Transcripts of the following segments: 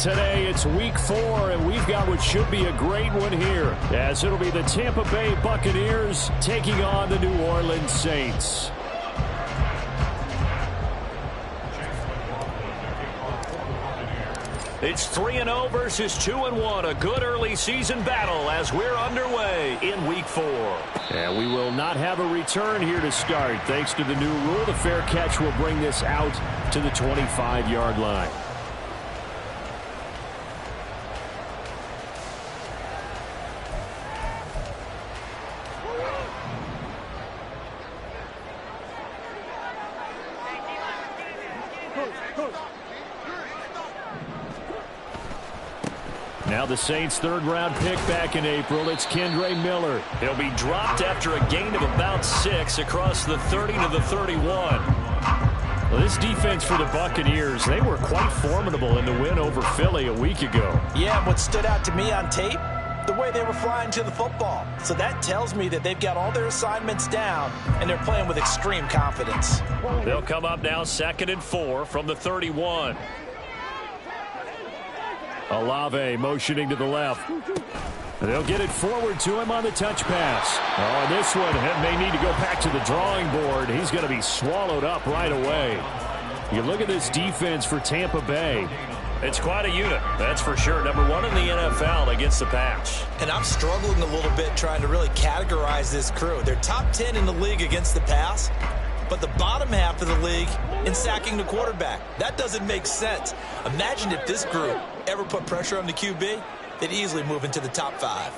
Today it's week 4, and we've got what should be a great one here, as it'll be the Tampa Bay Buccaneers taking on the New Orleans Saints. It's 3-0 versus 2-1. A good early season battle as we're underway in week 4. And we will not have a return here to start. Thanks to the new rule, the fair catch will bring this out to the 25-yard line. Now the Saints' third-round pick back in April. It's Kendre Miller. He'll be dropped after a gain of about 6 across the 30 to the 31. Well, this defense for the Buccaneers, they were quite formidable in the win over Philly a week ago. Yeah, and what stood out to me on tape, the way they were flying to the football. So that tells me that they've got all their assignments down, and they're playing with extreme confidence. They'll come up now 2nd and 4 from the 31. Olave motioning to the left. They'll get it forward to him on the touch pass. Oh, this one may need to go back to the drawing board. He's going to be swallowed up right away. You look at this defense for Tampa Bay. It's quite a unit, that's for sure. Number 1 in the NFL against the pass. And I'm struggling a little bit trying to really categorize this crew. They're top 10 in the league against the pass, but the bottom half of the league in sacking the quarterback. That doesn't make sense. Imagine if this group ever put pressure on the QB, they'd easily move into the top 5.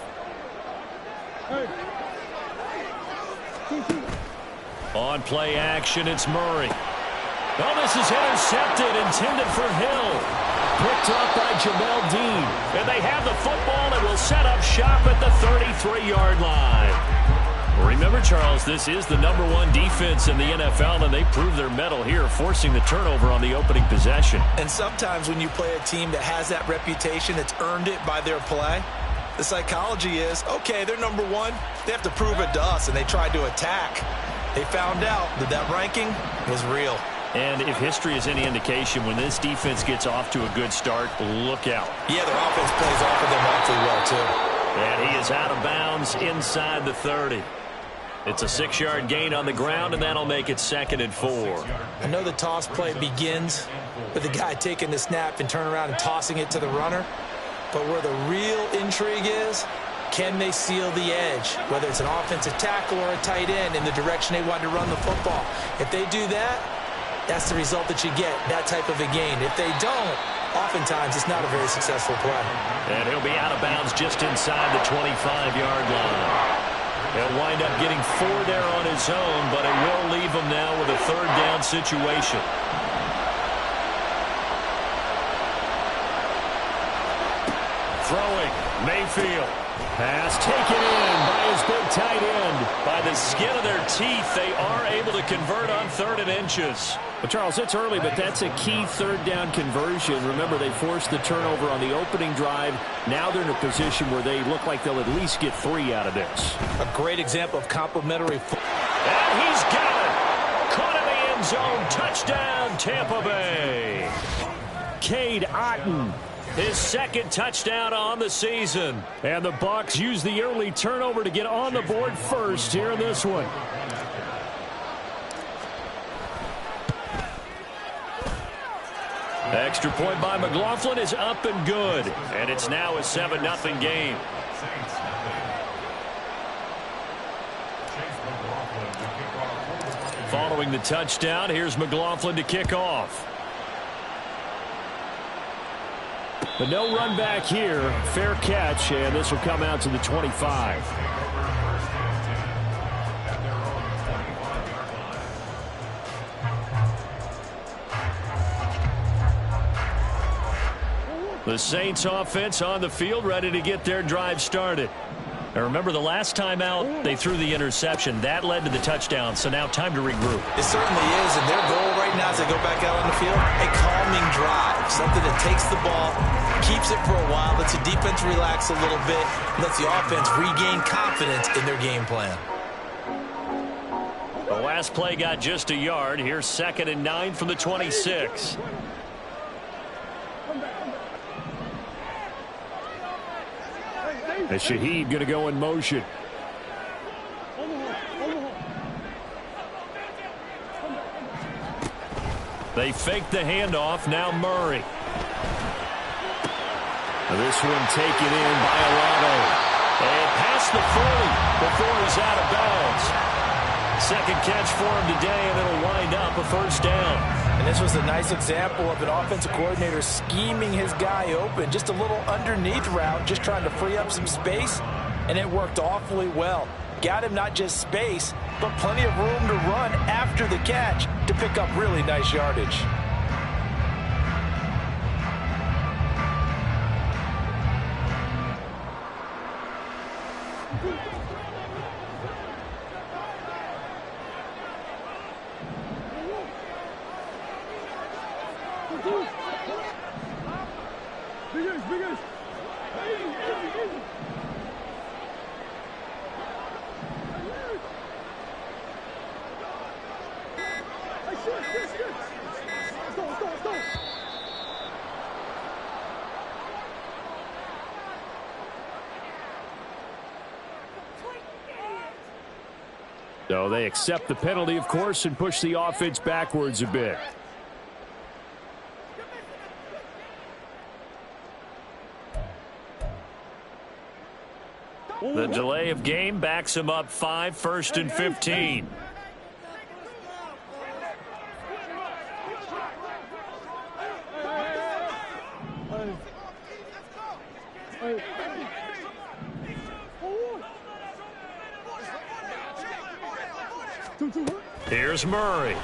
On play action, it's Murray. Oh, this is intercepted, intended for Hill. Picked up by Jamel Dean. And they have the football and will set up shop at the 33-yard line. Remember, Charles, this is the number 1 defense in the NFL, and they prove their mettle here, forcing the turnover on the opening possession. And sometimes when you play a team that has that reputation, that's earned it by their play, the psychology is, okay, they're number 1. They have to prove it to us, and they tried to attack. They found out that that ranking was real. And if history is any indication, when this defense gets off to a good start, look out. Yeah, their offense plays off of them awfully well, too. And he is out of bounds inside the 30. It's a 6-yard gain on the ground, and that'll make it 2nd and 4. I know the toss play begins with the guy taking the snap and turning around and tossing it to the runner. But where the real intrigue is, can they seal the edge? Whether it's an offensive tackle or a tight end in the direction they want to run the football. If they do that, that's the result that you get, that type of a gain. If they don't, oftentimes it's not a very successful play. And he'll be out of bounds just inside the 25-yard line. He'll wind up getting 4 there on his own, but it will leave him now with a 3rd down situation. Throwing, Mayfield. Pass taken in by his big tight end. By the skin of their teeth, they are able to convert on 3rd and inches. Well, Charles, it's early, but that's a key 3rd down conversion. Remember, they forced the turnover on the opening drive. Now they're in a position where they look like they'll at least get 3 out of this. A great example of complementary. And he's got it. Caught in the end zone. Touchdown, Tampa Bay. Cade Otton. His 2nd touchdown on the season. And the Bucs use the early turnover to get on the board first here in this one. Extra point by McLaughlin is up and good. And it's now a 7-0 game. Following the touchdown, here's McLaughlin to kick off. But no run back here. Fair catch, and this will come out to the 25. The Saints offense on the field, ready to get their drive started. Now remember, the last time out, they threw the interception. That led to the touchdown, so now time to regroup. It certainly is, and their goal right now as they go back out on the field, a calming drive, something that takes the ball, keeps it for a while, lets the defense relax a little bit, lets the offense regain confidence in their game plan. The last play got just a yard. Here's 2nd and 9 from the 26. As Shaheed going to go in motion. They fake the handoff. Now Murray. This one taken in by Alano. And past the 40 before he's out of bounds. Second catch for him today, and it'll wind up a first down. And this was a nice example of an offensive coordinator scheming his guy open. Just a little underneath route, just trying to free up some space, and it worked awfully well. Got him not just space, but plenty of room to run after the catch to pick up really nice yardage. So they accept the penalty, of course, and push the offense backwards a bit. The delay of game backs him up 5, 1st and 15. Here's Murray.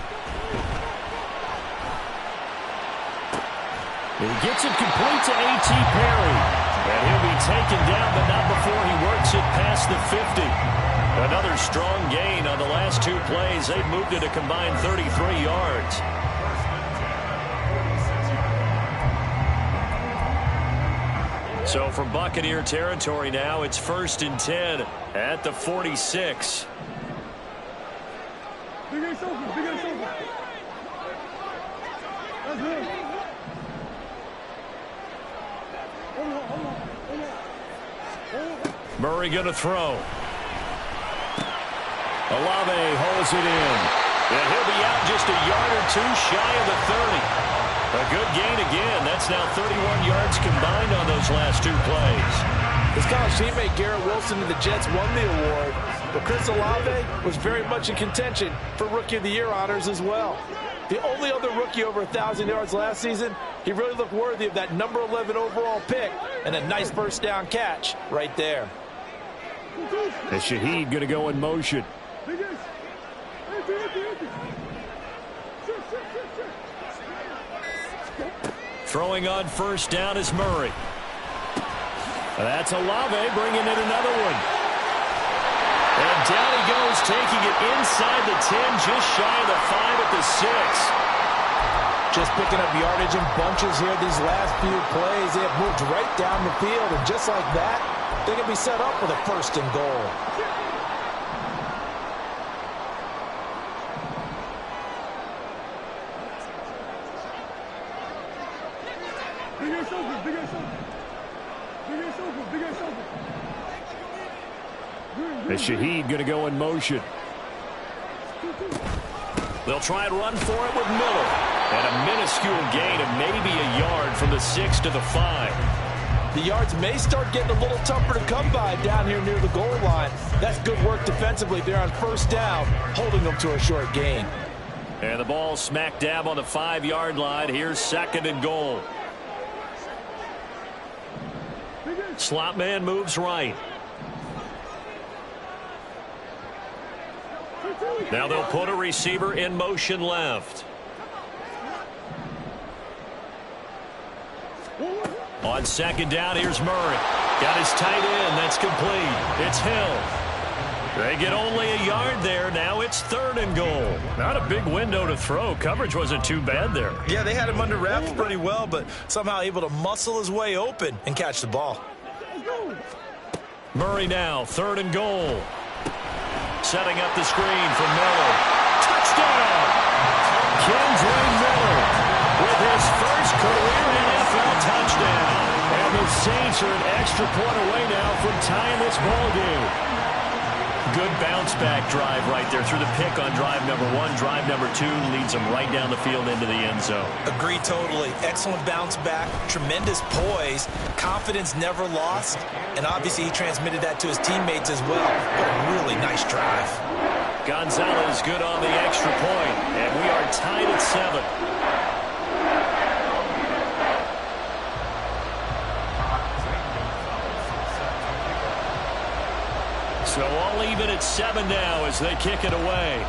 He gets it complete to A.T. Perry. And he'll be taken down, but not before he works it past the 50. Another strong gain on the last 2 plays. They've moved it a combined 33 yards. So from Buccaneer territory now, it's 1st and 10 at the 46. Murray going to throw. Olave holds it in. And he'll be out just a yard or 2 shy of the 30. A good gain again. That's now 31 yards combined on those last 2 plays. His college teammate Garrett Wilson and the Jets won the award, but Chris Olave was very much in contention for Rookie of the Year honors as well. The only other rookie over 1,000 yards last season, he really looked worthy of that number 11 overall pick and a nice first down catch right there. And Shaheed going to go in motion. Throwing on first down is Murray. That's Olave bringing in another one. And down he goes, taking it inside the 10, just shy of the 5 at the 6. Just picking up yardage in bunches here these last few plays. They have moved right down the field, and just like that, they can be set up with a 1st and goal. And Shaheed going to go in motion. They'll try and run for it with Miller. And a minuscule gain of maybe a yard from the 6 to the 5. The yards may start getting a little tougher to come by down here near the goal line. That's good work defensively there on first down, holding them to a short gain. And the ball smack dab on the 5-yard line. Here's 2nd and goal. Slot man moves right. Now they'll put a receiver in motion left. On 2nd down, here's Murray. Got his tight end. That's complete. It's Hill. They get only a yard there. Now it's 3rd and goal. Not a big window to throw. Coverage wasn't too bad there. Yeah, they had him under wraps pretty well, but somehow able to muscle his way open and catch the ball. Murray now, 3rd and goal. Setting up the screen for Miller. Touchdown! Kendra Miller with his first career NFL touchdown. And the Saints are an extra point away now from tying this ball game. Good bounce-back drive right there through the pick on drive number 1. Drive number 2 leads them right down the field into the end zone. Agree totally. Excellent bounce back, tremendous poise, confidence never lost, and obviously he transmitted that to his teammates as well. What a really nice drive. Gonzalez good on the extra point, and we are tied at 7. So all even at 7 now as they kick it away.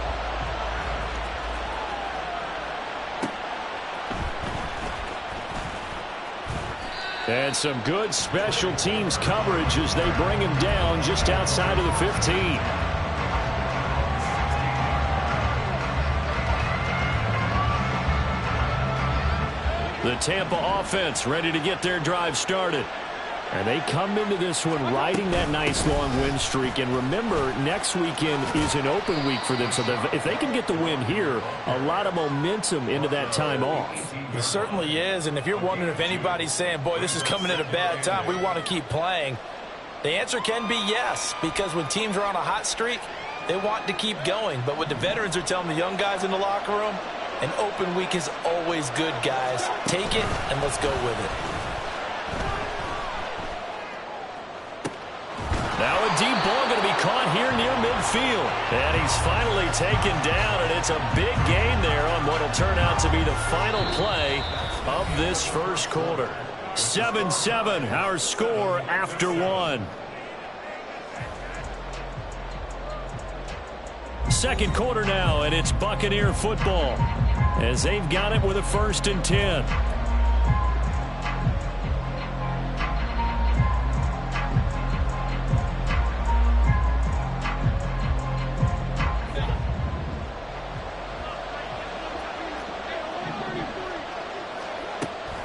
And some good special teams coverage as they bring him down just outside of the 15. The Tampa offense ready to get their drive started. And they come into this one riding that nice long win streak. And remember, next weekend is an open week for them. So if they can get the win here, a lot of momentum into that time off. It certainly is. And if you're wondering if anybody's saying, boy, this is coming at a bad time, we want to keep playing, the answer can be yes. Because when teams are on a hot streak, they want to keep going. But what the veterans are telling the young guys in the locker room, an open week is always good, guys. Take it and let's go with it. Now a deep ball going to be caught here near midfield. And he's finally taken down, and it's a big gain there on what will turn out to be the final play of this first quarter. 7-7, our score after 1. Second quarter now, and it's Buccaneer football as they've got it with a 1st and 10.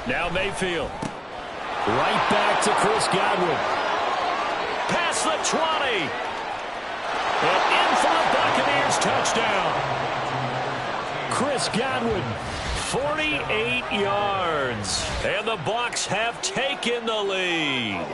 Now Mayfield. Right back to Chris Godwin. Past the 20. And in for the Buccaneers touchdown. Chris Godwin, 48 yards. And the Bucs have taken the lead.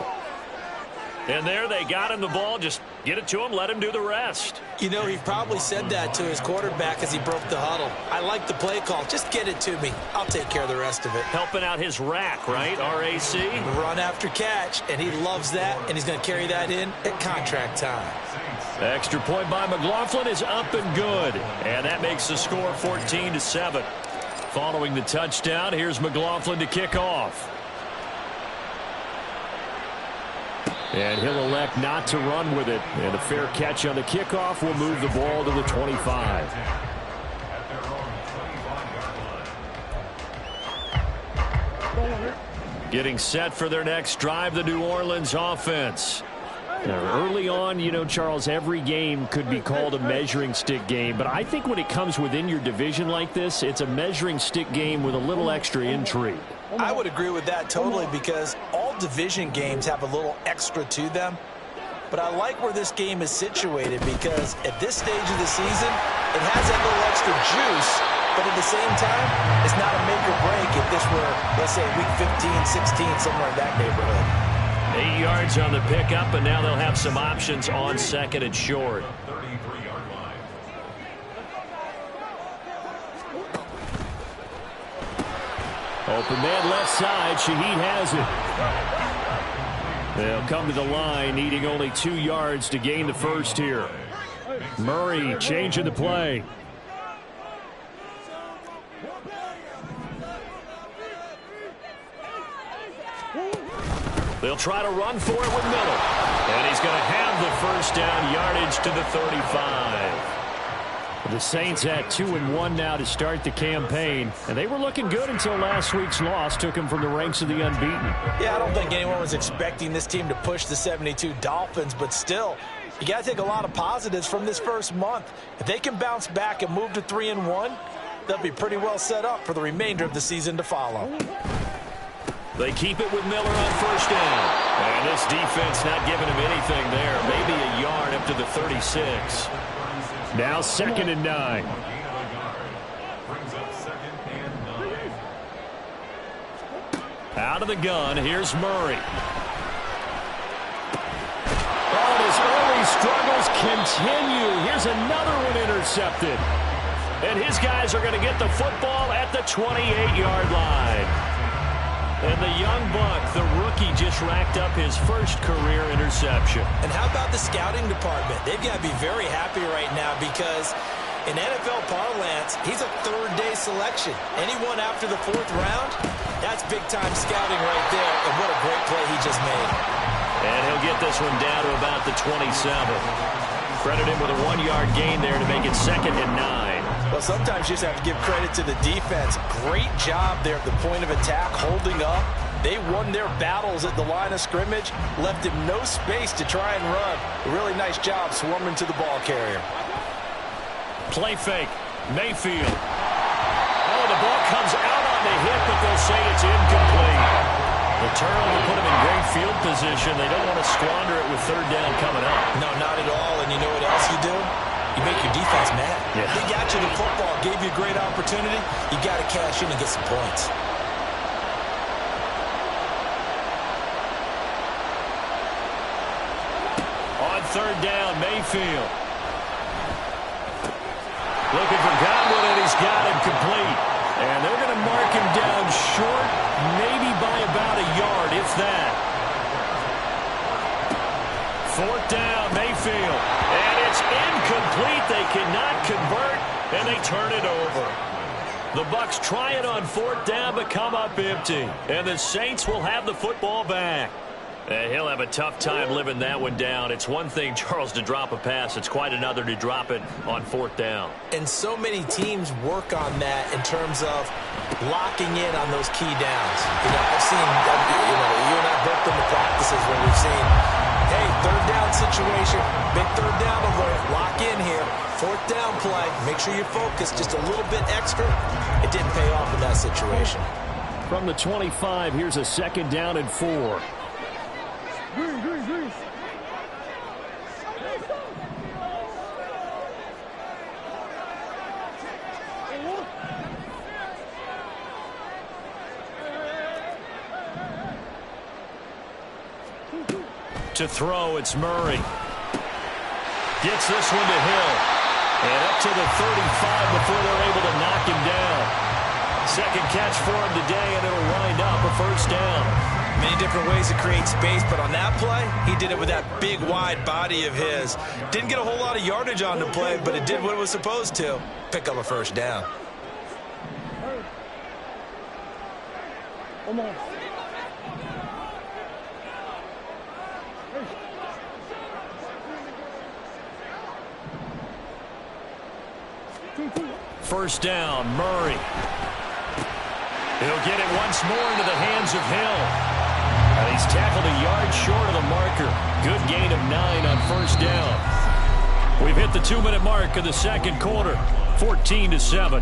And there they got him the ball. Just get it to him, let him do the rest. You know, he probably said that to his quarterback as he broke the huddle. I like the play call. Just get it to me. I'll take care of the rest of it. Helping out his rack, right? RAC. Run after catch, and he loves that, and he's going to carry that in at contract time. Extra point by McLaughlin is up and good. And that makes the score 14-7. Following the touchdown, here's McLaughlin to kick off. And he'll elect not to run with it. And a fair catch on the kickoff will move the ball to the 25. Getting set for their next drive, the New Orleans offense. Now, early on, you know, Charles, every game could be called a measuring stick game. But I think when it comes within your division like this, it's a measuring stick game with a little extra intrigue. I would agree with that totally because all division games have a little extra to them. But I like where this game is situated because at this stage of the season, it has that little extra juice. But at the same time, it's not a make or break if this were, let's say, week 15, 16, somewhere in that neighborhood. 8 yards on the pickup, and now they'll have some options on 2nd and short. Open man left side. Shaheed has it. They'll come to the line, needing only 2 yards to gain the first here. Murray changing the play. They'll try to run for it with Miller. And he's going to have the first down, yardage to the 35. The Saints at 2-1 now to start the campaign. And they were looking good until last week's loss took them from the ranks of the unbeaten. Yeah, I don't think anyone was expecting this team to push the 72 Dolphins, but still, you got to take a lot of positives from this first month. If they can bounce back and move to 3-1, they'll be pretty well set up for the remainder of the season to follow. They keep it with Miller on first down. And this defense not giving him anything there. Maybe a yard up to the 36. Now 2nd and 9. Out of the gun, here's Murray. Oh, his early struggles continue. Here's another one intercepted. And his guys are going to get the football at the 28-yard line. And the young buck, the rookie, just racked up his first career interception. And how about the scouting department? They've got to be very happy right now because in NFL parlance, he's a third-day selection. Anyone after the fourth round, that's big-time scouting right there. And what a great play he just made. And he'll get this one down to about the 27. Credit him with a 1-yard gain there to make it 2nd and 9. Well, sometimes you just have to give credit to the defense. Great job there at the point of attack, holding up. They won their battles at the line of scrimmage, left him no space to try and run. A really nice job swarming to the ball carrier. Play fake. Mayfield. Oh, the ball comes out on the hit, but they'll say it's incomplete. The turnover put him in great field position. They don't want to squander it with 3rd down coming up. No, not at all. And you know what else you do? You make your defense mad. Yeah. They got you the football, gave you a great opportunity. You got to cash in and get some points. On 3rd down, Mayfield. Looking for Godwin, and he's got him complete. And they're going to mark him down short, maybe by about a yard, if that. 4th down, Mayfield. And it's incomplete. They cannot convert, and they turn it over. The Bucs try it on 4th down, but come up empty. And the Saints will have the football back. He'll have a tough time living that one down. It's one thing, Charles, to drop a pass. It's quite another to drop it on 4th down. And so many teams work on that in terms of locking in on those key downs. I've seen, you and I both been to practices where we've seen, hey, 3rd down situation, big 3rd down alert, lock in here. 4th down play, make sure you're focused just a little bit extra. It didn't pay off in that situation. From the 25, here's a 2nd down and 4. To throw, it's Murray. Gets this one to Hill. And up to the 35 before they're able to knock him down. 2nd catch for him today, and it'll wind up a 1st down. Many different ways to create space, but on that play, he did it with that big, wide body of his. Didn't get a whole lot of yardage on the play, but it did what it was supposed to. Pick up a 1st down. Come on. First down, Murray. He'll get it once more into the hands of Hill. And he's tackled a yard short of the marker. Good gain of 9 on 1st down. We've hit the 2-minute mark of the 2nd quarter. 14-7.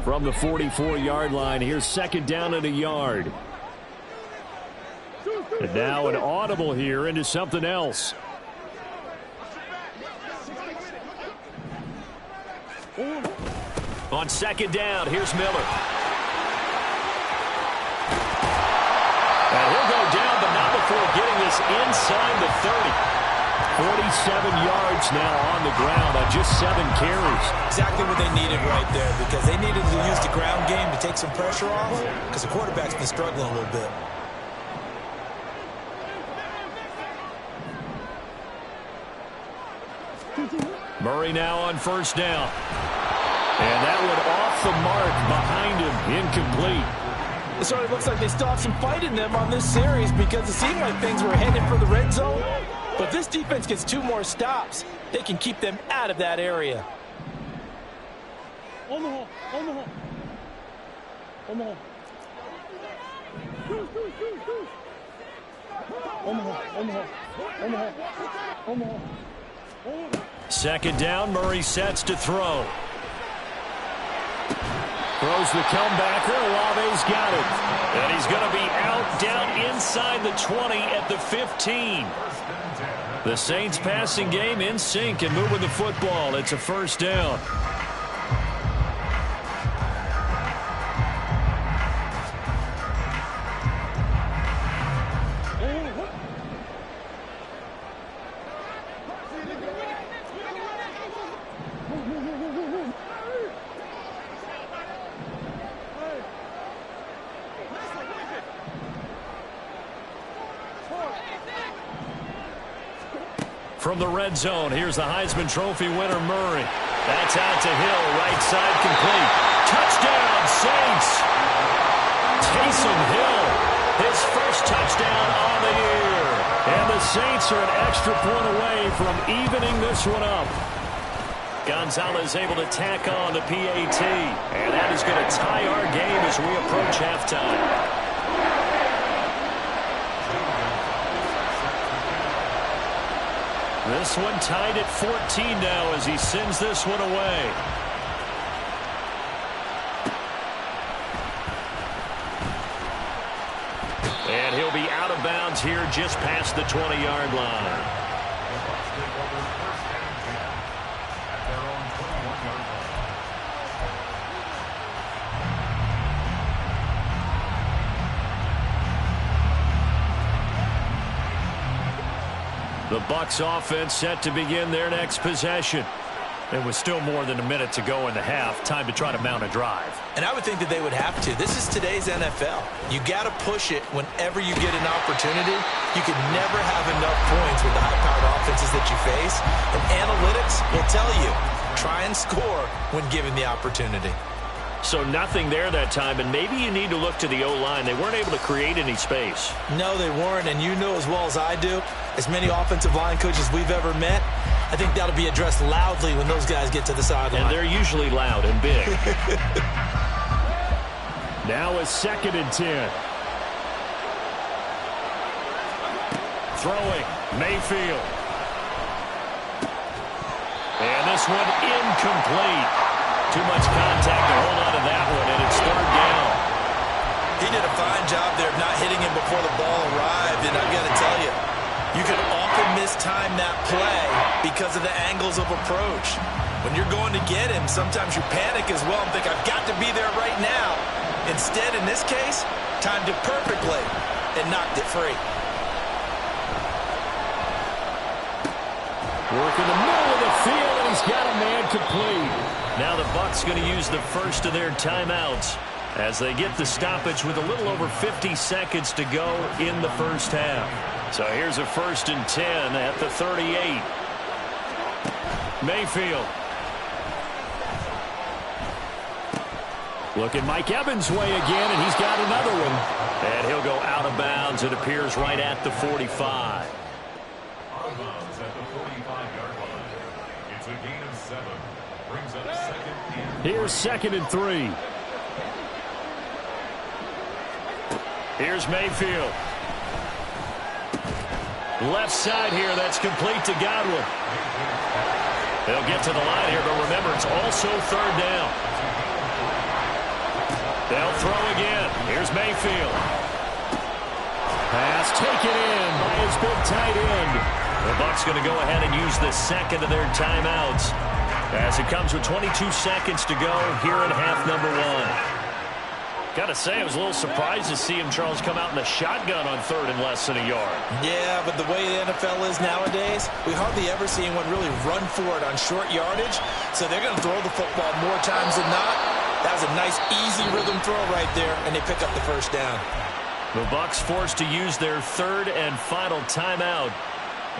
From the 44-yard line, here's 2nd down and a yard. And now an audible here into something else. On 2nd down, here's Miller. And he'll go down, but not before getting this inside the 30. 47 yards now on the ground on just 7 carries. Exactly what they needed right there, because they needed to use the ground game to take some pressure off, because the quarterback's been struggling a little bit. Murray now on 1st down. And that one off the mark behind him, incomplete. It sort of looks like they still have some fight in them on this series because it seemed like things were headed for the red zone. But this defense gets 2 more stops. They can keep them out of that area. Omaha, Omaha, Omaha. Omaha, Omaha, Omaha, Omaha. 2nd down, Murray sets to throw. Throws the comebacker. Olave's got it. And he's going to be out down inside the 20 at the 15. The Saints passing game in sync and moving the football. It's a 1st down. From the red zone, here's the Heisman Trophy winner, Murray. That's out to Hill, right side complete. Touchdown, Saints! Taysom Hill, his first touchdown on the year. And the Saints are an extra point away from evening this one up. Gonzalez able to tack on the PAT. And that is going to tie our game as we approach halftime. This one tied at 14 now as he sends this one away. And he'll be out of bounds here just past the 20-yard line. The Bucs offense set to begin their next possession. There was still more than a minute to go in the half. Time to try to mount a drive. And I would think that they would have to. This is today's NFL. You got to push it whenever you get an opportunity. You can never have enough points with the high-powered offenses that you face. And analytics will tell you, try and score when given the opportunity. So nothing there that time, and maybe you need to look to the O-line. They weren't able to create any space. No, they weren't, and you know as well as I do, as many offensive line coaches we've ever met, I think that'll be addressed loudly when those guys get to the sideline. And they're usually loud and big. Now a 2nd and 10. Throwing, Mayfield. And this one incomplete. Too much contact to hold on to that one, and it's 3rd down. He did a fine job there of not hitting him before the ball arrived, and I've got to tell you, you can often mistime that play because of the angles of approach. When you're going to get him, sometimes you panic as well and think, I've got to be there right now. Instead, in this case, timed it perfectly and knocked it free. Work in the middle of the field, and he's got a man complete. Now the Bucs going to use the first of their timeouts as they get the stoppage with a little over 50 seconds to go in the first half. So here's a 1st and 10 at the 38. Mayfield. Look at Mike Evans' way again, and he's got another one. And he'll go out of bounds, it appears, right at the 45. Here's 2nd and 3. Here's Mayfield. Left side here, that's complete to Godwin. They'll get to the line here, but remember, it's also 3rd down. They'll throw again. Here's Mayfield. Pass taken in by his big tight end. The Bucs going to go ahead and use the 2nd of their timeouts as it comes with 22 seconds to go here in half number 1. Got to say, I was a little surprised to see him, Charles, come out in the shotgun on 3rd and less than a yard. Yeah, but the way the NFL is nowadays, we hardly ever see anyone really run for it on short yardage. So they're going to throw the football more times than not. That was a nice, easy rhythm throw right there, and they pick up the 1st down. The Bucs forced to use their 3rd and final timeout.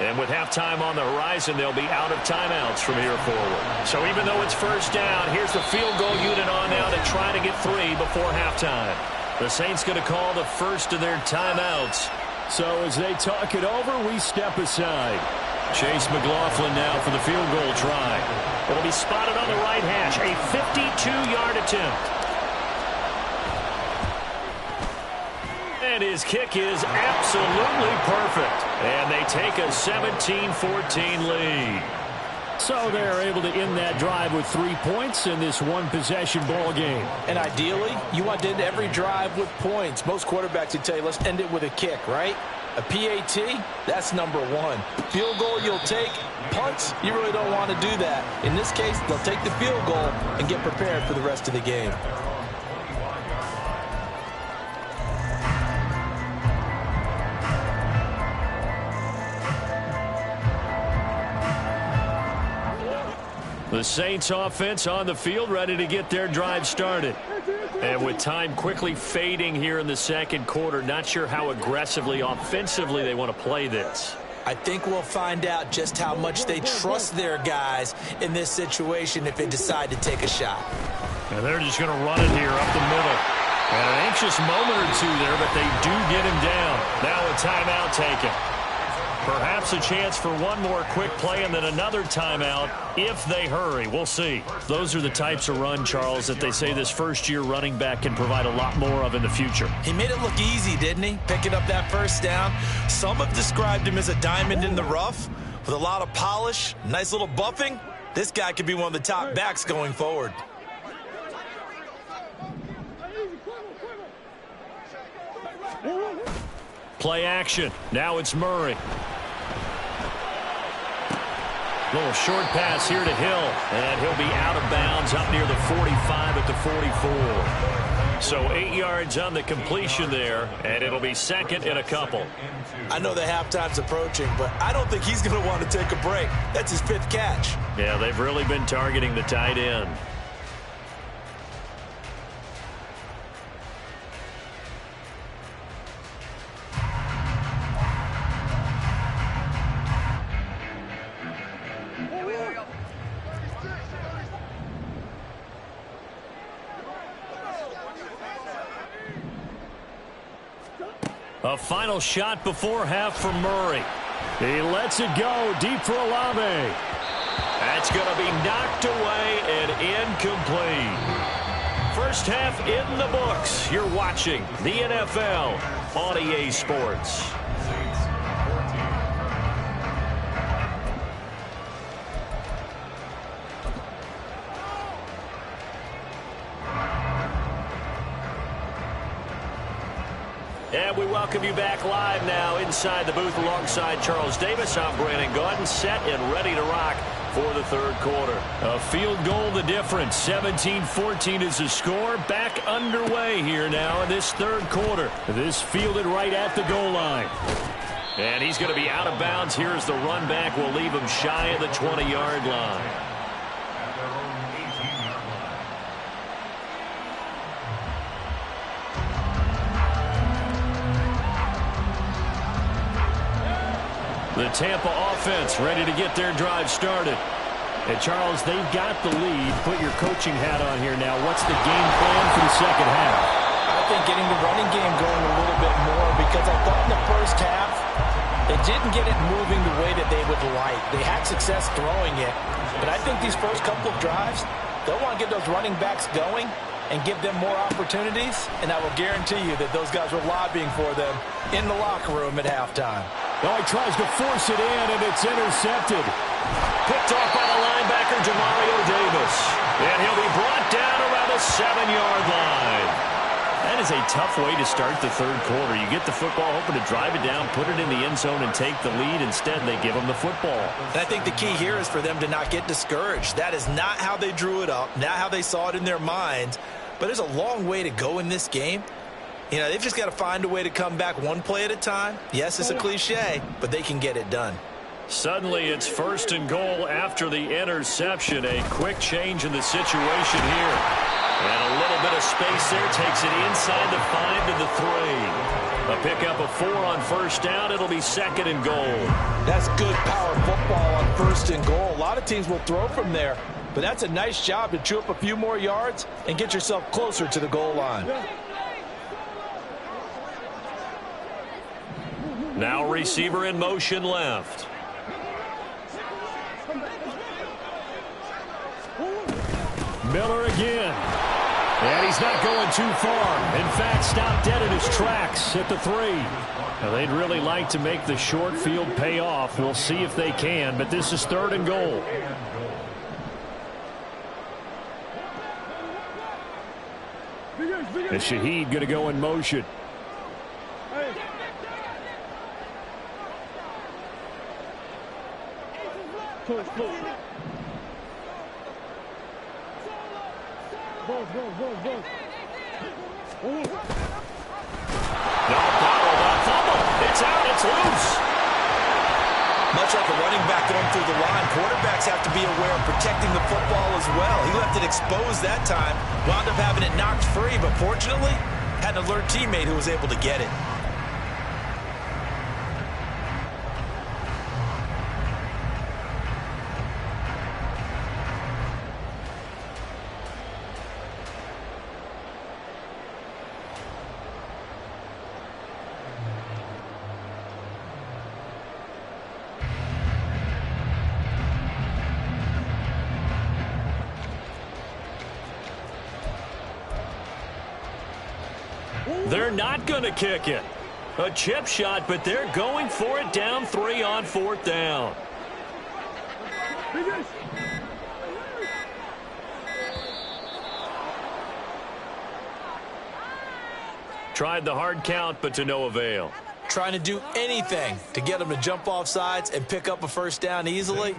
And with halftime on the horizon, they'll be out of timeouts from here forward. So even though it's 1st down, here's the field goal unit on now to try to get 3 before halftime. The Saints going to call the first of their timeouts. So as they talk it over, we step aside. Chase McLaughlin now for the field goal try. It'll be spotted on the right hash. A 52-yard attempt. And his kick is absolutely perfect. And they take a 17-14 lead. So they're able to end that drive with 3 points in this one-possession ball game. And ideally, you want to end every drive with points. Most quarterbacks would tell you, let's end it with a kick, right? A PAT, that's number 1. Field goal you'll take. Punts, you really don't want to do that. In this case, they'll take the field goal and get prepared for the rest of the game. The Saints offense on the field, ready to get their drive started. And with time quickly fading here in the second quarter, not sure how aggressively, offensively they want to play this. I think we'll find out just how much they trust their guys in this situation if they decide to take a shot. And they're just going to run it here up the middle. And an anxious moment or two there, but they do get him down. Now a timeout taken. Perhaps a chance for one more quick play and then another timeout if they hurry. We'll see. Those are the types of run, Charles, that they say this first-year running back can provide a lot more of in the future. He made it look easy, didn't he? Picking up that first down. Some have described him as a diamond in the rough with a lot of polish, nice little buffing. This guy could be one of the top backs going forward. Play action. Now it's Murray. Little short pass here to Hill, and he'll be out of bounds up near the 45 at the 44. So 8 yards on the completion there, and it'll be second and a couple. I know the halftime's approaching, but I don't think he's going to want to take a break. That's his 5th catch. Yeah, they've really been targeting the tight end. A final shot before half for Murray. He lets it go deep for Olave. That's going to be knocked away and incomplete. First half in the books. You're watching the NFL on EA Sports. And we welcome you back live now inside the booth alongside Charles Davis. I'm Brandon Gaudin, set and ready to rock for the third quarter. A field goal the difference. 17-14 is the score. Back underway here now in this third quarter. This fielded right at the goal line. And he's going to be out of bounds here as the run back will leave him shy of the 20-yard line. The Tampa offense ready to get their drive started. And, Charles, they've got the lead. Put your coaching hat on here now. What's the game plan for the second half? I think getting the running game going a little bit more because I thought in the first half they didn't get it moving the way that they would like. They had success throwing it. But I think these first couple of drives, they'll want to get those running backs going and give them more opportunities. And I will guarantee you that those guys were lobbying for them in the locker room at halftime. Oh, he tries to force it in, and it's intercepted. Picked off by the linebacker, Demario Davis. And he'll be brought down around the 7-yard line. That is a tough way to start the third quarter. You get the football, hoping to drive it down, put it in the end zone, and take the lead. Instead, they give them the football. And I think the key here is for them to not get discouraged. That is not how they drew it up, not how they saw it in their minds. But there's a long way to go in this game. You know, they've just got to find a way to come back one play at a time. Yes, it's a cliche, but they can get it done. Suddenly, it's first and goal after the interception. A quick change in the situation here. And a little bit of space there. Takes it inside the 5 to the 3. A pickup of 4 on first down. It'll be second and goal. That's good power football on first and goal. A lot of teams will throw from there. But that's a nice job to chew up a few more yards and get yourself closer to the goal line. Now receiver in motion left. Miller again. And he's not going too far. In fact, stopped dead in his tracks at the 3. Now, they'd really like to make the short field pay off. We'll see if they can, but this is third and goal. And Shaheed going to go in motion. It's out. It's loose. Much like a running back going through the line, quarterbacks have to be aware of protecting the football as well. He left it exposed that time, wound up having it knocked free, but fortunately, had an alert teammate who was able to get it. They're not going to kick it. A chip shot, but they're going for it down 3 on 4th down. Tried the hard count, but to no avail. Trying to do anything to get them to jump off sides and pick up a first down easily.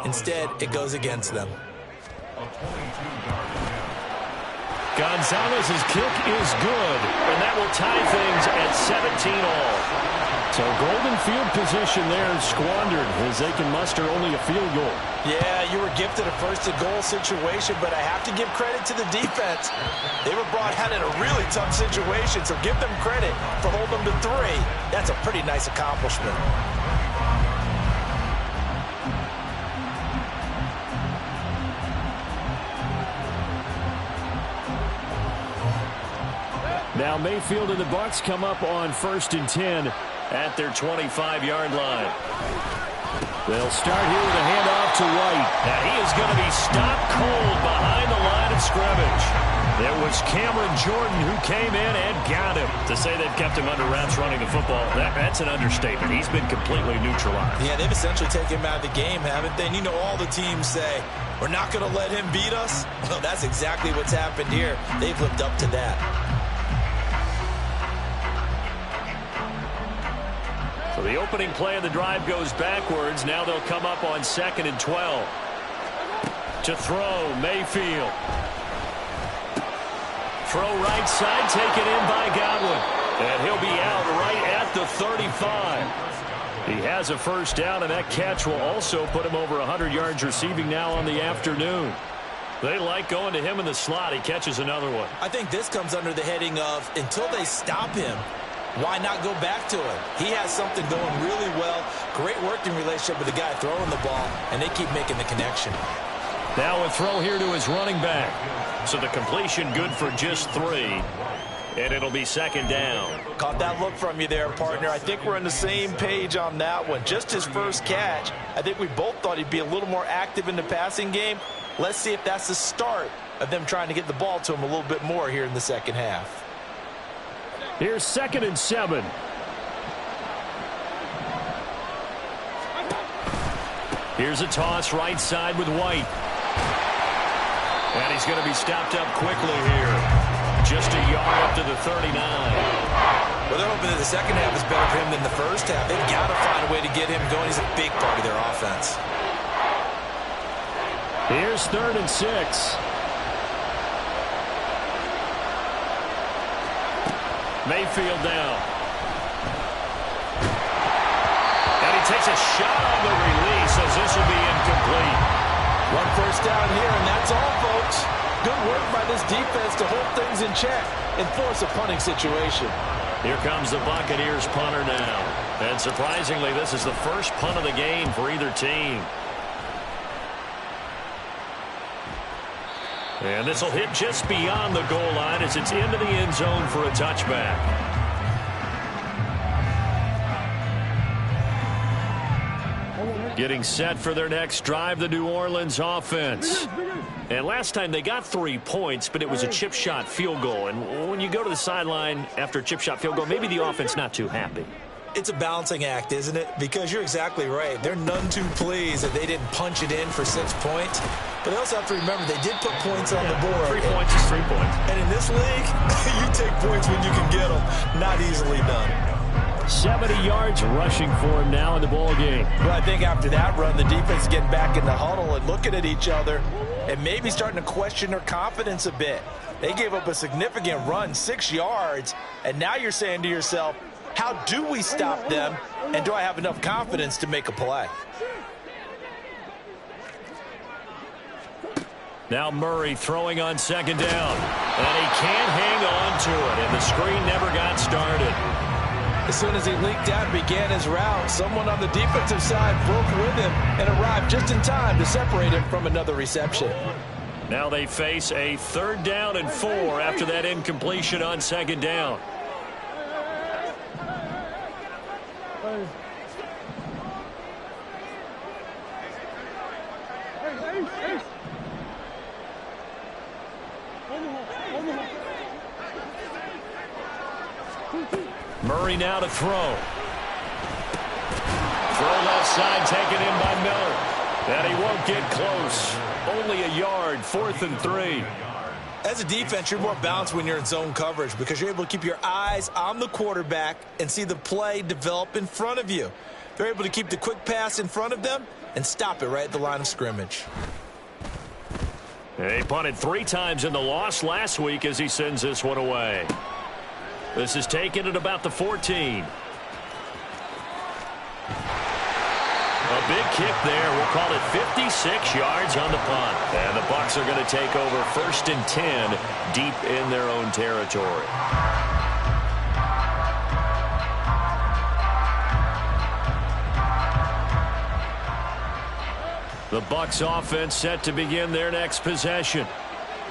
Instead, it goes against them. Gonzalez's kick is good, and that will tie things at 17 all. So golden field position there squandered as they can muster only a field goal. Yeah, you were gifted a first-and-goal situation, but I have to give credit to the defense. They were brought out in a really tough situation, so give them credit for holding them to 3. That's a pretty nice accomplishment. Now Mayfield and the Bucs come up on 1st and 10 at their 25-yard line. They'll start here with a handoff to White. Now he is going to be stopped cold behind the line of scrimmage. There was Cameron Jordan who came in and got him. To say they've kept him under wraps running the football, that's an understatement. He's been completely neutralized. Yeah, they've essentially taken him out of the game, haven't they? And you know all the teams say, we're not going to let him beat us. Well, that's exactly what's happened here. They've lived up to that. So the opening play of the drive goes backwards. Now they'll come up on 2nd and 12. To throw, Mayfield. Throw right side, taken in by Godwin. And he'll be out right at the 35. He has a first down, and that catch will also put him over 100 yards receiving now on the afternoon. They like going to him in the slot. He catches another one. I think this comes under the heading of until they stop him, why not go back to it? He has something going really well. Great working relationship with the guy throwing the ball, and they keep making the connection. Now a throw here to his running back. So the completion good for just 3. And it'll be 2nd down. Caught that look from you there, partner. I think we're on the same page on that one. Just his first catch. I think we both thought he'd be a little more active in the passing game. Let's see if that's the start of them trying to get the ball to him a little bit more here in the second half. Here's 2nd and 7. Here's a toss right side with White. And he's going to be stopped up quickly here. Just a yard up to the 39. Well, they're hoping that the second half is better for him than the first half. They've got to find a way to get him going. He's a big part of their offense. Here's 3rd and 6. Mayfield down. And he takes a shot on the release as this will be incomplete. One first down here, and that's all, folks. Good work by this defense to hold things in check and force a punting situation. Here comes the Buccaneers punter now. And surprisingly, this is the first punt of the game for either team. And this will hit just beyond the goal line as it's into the end zone for a touchback. Getting set for their next drive, the New Orleans offense. And last time they got 3 points, but it was a chip shot field goal. And when you go to the sideline after a chip shot field goal, maybe the offense not too happy. It's a balancing act, isn't it? Because you're exactly right. They're none too pleased that they didn't punch it in for 6 points. But they also have to remember they did put points on the board. 3 points is 3 points. And in this league, you take points when you can get them. Not easily done. 70 yards rushing for him now in the ball game. Well, I think after that run, the defense is getting back in the huddle and looking at each other and maybe starting to question their confidence a bit. They gave up a significant run, 6 yards, and now you're saying to yourself, how do we stop them, and do I have enough confidence to make a play? Now Murray throwing on 2nd down. And he can't hang on to it, and the screen never got started. As soon as he leaked out and began his route, someone on the defensive side broke with him and arrived just in time to separate him from another reception. Now they face a 3rd down and 4 after that incompletion on 2nd down. Murray now to throw. Throw left side taken in by Miller. And he won't get close. Only a yard, 4th and 3. As a defense, you're more balanced when you're in zone coverage because you're able to keep your eyes on the quarterback and see the play develop in front of you. They're able to keep the quick pass in front of them and stop it right at the line of scrimmage. He punted 3 times in the loss last week as he sends this one away. This is taken at about the 14. A big kick there. We'll call it 56 yards on the punt. And the Bucs are going to take over 1st and 10 deep in their own territory. The Bucs offense set to begin their next possession.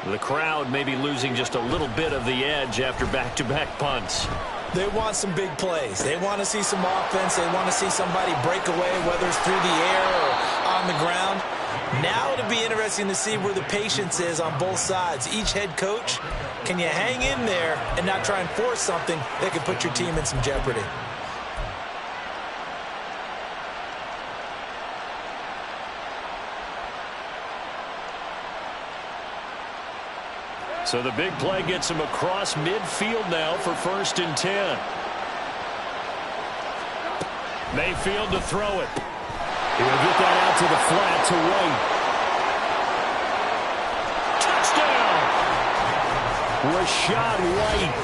The crowd may be losing just a little bit of the edge after back-to-back punts. They want some big plays. They want to see some offense. They want to see somebody break away, whether it's through the air or on the ground. Now it'll be interesting to see where the patience is on both sides. Each head coach, can you hang in there and not try and force something that could put your team in some jeopardy? So the big play gets him across midfield now for 1st and 10. Mayfield to throw it. He'll get that out to the flat to White. Touchdown! Rashad White,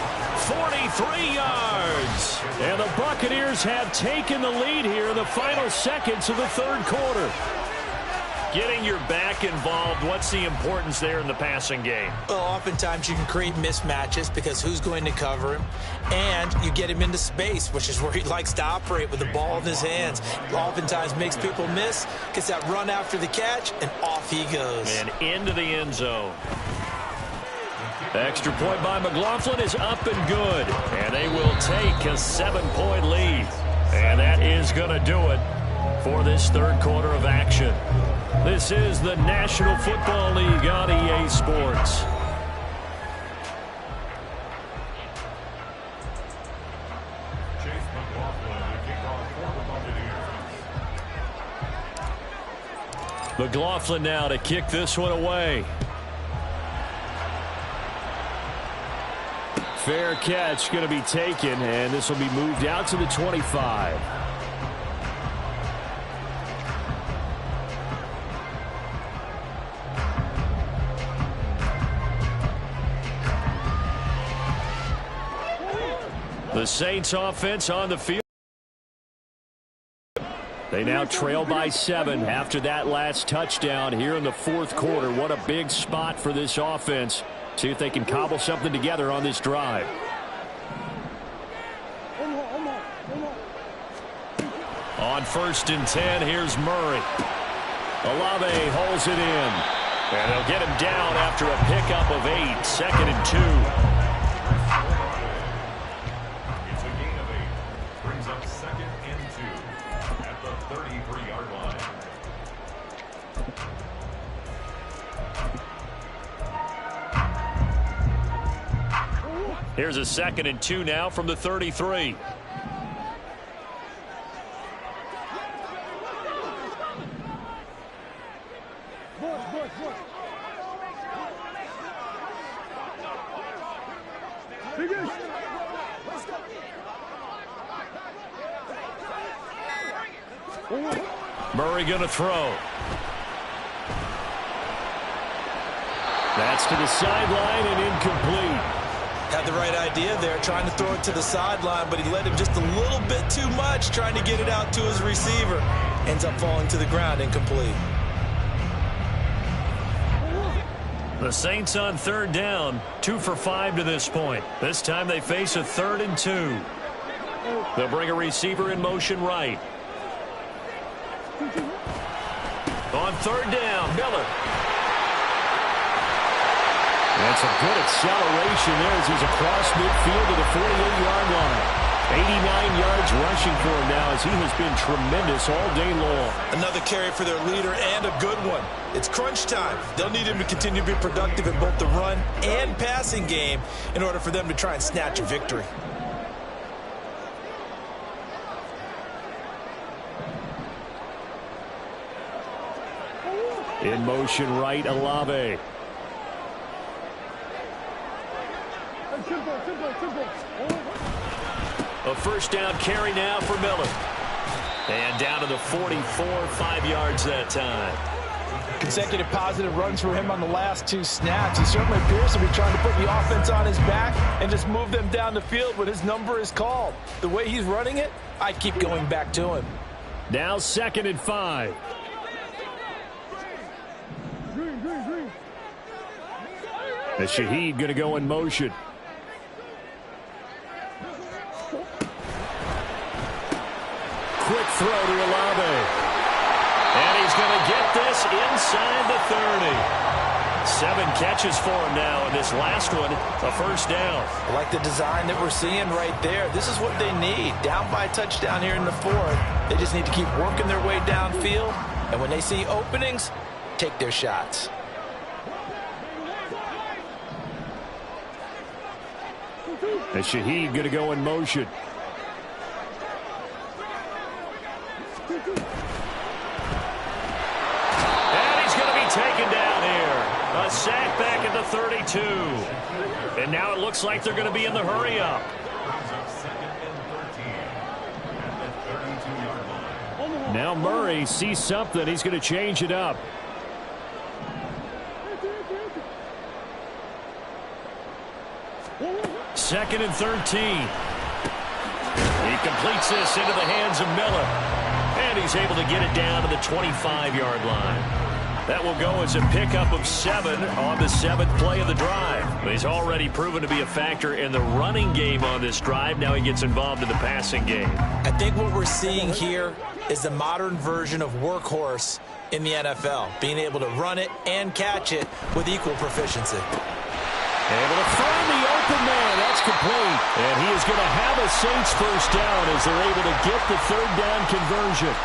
43 yards. And the Buccaneers have taken the lead here in the final seconds of the 3rd quarter. Getting your back involved, what's the importance there in the passing game? Well, oftentimes you can create mismatches because who's going to cover him? And you get him into space, which is where he likes to operate with the ball in his hands. Oftentimes makes people miss, gets that run after the catch, and off he goes. And into the end zone. The extra point by McLaughlin is up and good. And they will take a 7-point lead. And that is going to do it for this 3rd quarter of action. This is the National Football League on EA Sports. McLaughlin now to kick this one away. Fair catch going to be taken, and this will be moved out to the 25. The Saints offense on the field. They now trail by 7 after that last touchdown here in the 4th quarter. What a big spot for this offense. See if they can cobble something together on this drive. On 1st and 10, here's Murray. Olave holds it in. And they'll get him down after a pickup of 8. 2nd and 2. Here's a 2nd and 2 now from the 33. Murray going to throw. That's to the sideline and incomplete. Had the right idea there, trying to throw it to the sideline, but he let him just a little bit too much, trying to get it out to his receiver. Ends up falling to the ground, incomplete. The Saints on 3rd down, 2 for 5 to this point. This time they face a 3rd and 2. They'll bring a receiver in motion right. On 3rd down, Miller. That's a good acceleration there as he's across midfield to the 48-yard line. 89 yards rushing for him now as he has been tremendous all day long. Another carry for their leader and a good one. It's crunch time. They'll need him to continue to be productive in both the run and passing game in order for them to try and snatch a victory. In motion right, Olave. A first down carry now for Miller. And down to the 44, 5 yards that time. Consecutive positive runs for him on the last 2 snaps. He certainly appears to be trying to put the offense on his back and just move them down the field when his number is called. The way he's running it, I keep going back to him. Now 2nd and 5. And Shaheed going to go in motion. Quick throw to Olave. And he's going to get this inside the 30. 7 catches for him now, and this last one, a first down. I like the design that we're seeing right there. This is what they need. Down by a touchdown here in the 4th. They just need to keep working their way downfield, and when they see openings, take their shots. And Shaheed going to go in motion. Taken down here. A sack back at the 32. And now it looks like they're going to be in the hurry-up. Now Murray sees something. He's going to change it up. Second and 13. He completes this into the hands of Miller. And he's able to get it down to the 25-yard line. That will go as a pickup of 7 on the 7th play of the drive. He's already proven to be a factor in the running game on this drive. Now he gets involved in the passing game. I think what we're seeing here is the modern version of workhorse in the NFL, being able to run it and catch it with equal proficiency. Able to find the open man. That's complete. And he is going to have a Saints first down as they're able to get the 3rd down conversion.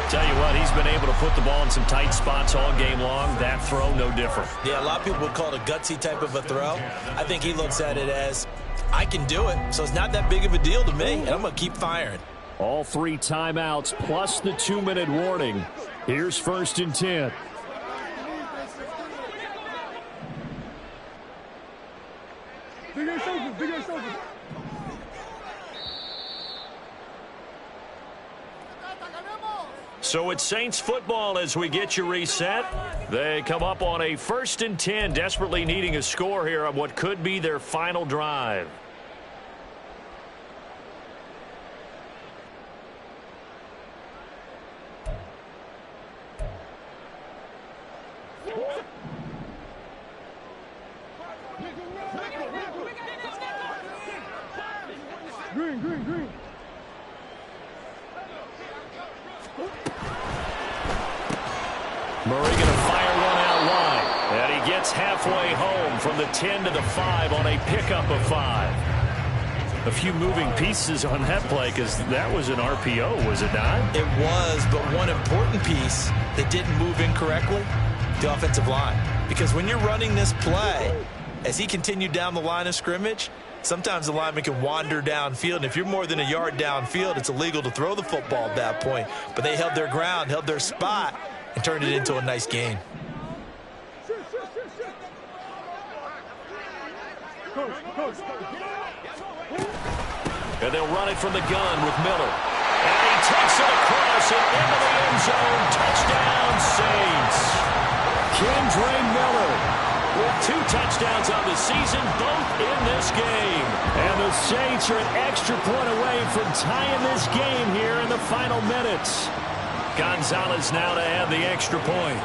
Tell you what, he's been able to put the ball in some tight spots all game long. That throw, no different. Yeah, a lot of people would call it a gutsy type of a throw. I think he looks at it as, I can do it, so it's not that big of a deal to me, and I'm going to keep firing. All 3 timeouts plus the 2-minute warning. Here's 1st and 10. So it's Saints football as we get you reset. They come up on a 1st and 10, desperately needing a score here on what could be their final drive. Green. Murray going to fire one out wide. And he gets halfway home from the 10 to the 5 on a pickup of 5. A few moving pieces on that play because that was an RPO, was it not? It was, but one important piece that didn't move incorrectly, the offensive line. Because when you're running this play, as he continued down the line of scrimmage, sometimes the lineman can wander downfield. And if you're more than a yard downfield, it's illegal to throw the football at that point. But they held their ground, held their spot, and turned it into a nice gain. And they'll run it from the gun with Miller. And he takes it across and into the end zone. Touchdown, Saints. Kendre Miller with 2 touchdowns on the season, both in this game. And the Saints are an extra point away from tying this game here in the final minutes. Gonzalez now to add the extra point.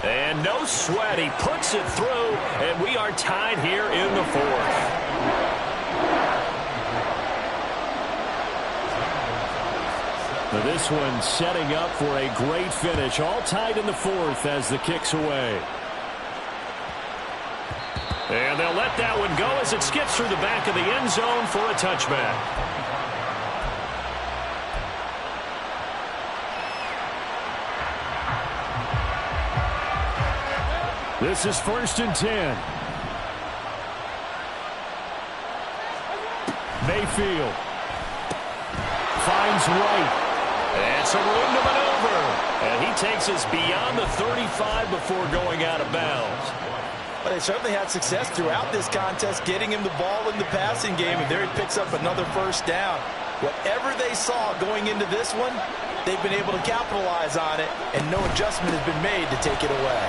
And no sweat, he puts it through, and we are tied here in the 4th. Now this one setting up for a great finish, all tied in the 4th as the kick's away. And they'll let that one go as it skips through the back of the end zone for a touchback. This is 1st and 10. Mayfield finds Wright. And some room to maneuver. And he takes us beyond the 35 before going out of bounds. But they certainly had success throughout this contest, getting him the ball in the passing game, and there he picks up another first down. Whatever they saw going into this one, they've been able to capitalize on it, and no adjustment has been made to take it away.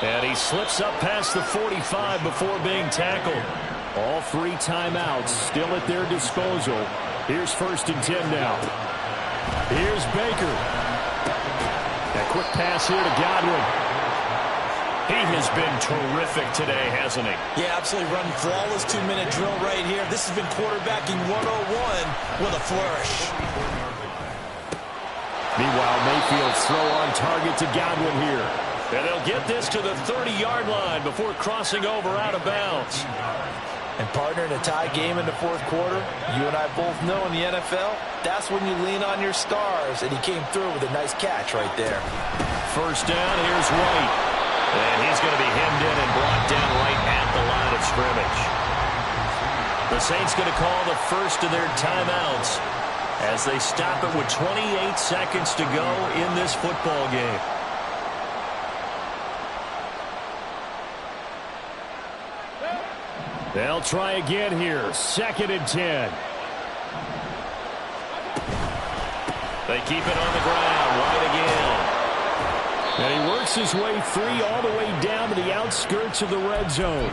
And he slips up past the 45 before being tackled. All 3 timeouts still at their disposal. Here's 1st and 10 now. Here's Baker. A quick pass here to Godwin. He has been terrific today, hasn't he? Yeah, absolutely running flawless 2-minute drill right here. This has been quarterbacking 101 with a flourish. Meanwhile, Mayfield's throw on target to Godwin here. And they'll get this to the 30-yard line before crossing over out of bounds. And partner, in a tie game in the 4th quarter, you and I both know in the NFL, that's when you lean on your stars, and he came through with a nice catch right there. First down, here's White. And he's going to be hemmed in and brought down right at the line of scrimmage. The Saints going to call the first of their timeouts as they stop it with 28 seconds to go in this football game. They'll try again here. 2nd and 10. They keep it on the ground. White again. And he works his way free all the way down to the outskirts of the red zone.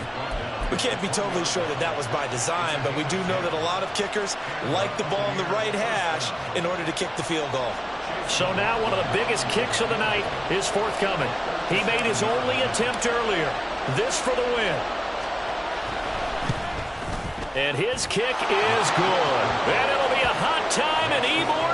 We can't be totally sure that that was by design, but we do know that a lot of kickers like the ball in the right hash in order to kick the field goal. So now one of the biggest kicks of the night is forthcoming. He made his only attempt earlier. This for the win. And his kick is good. And it'll be a hot time in Ybor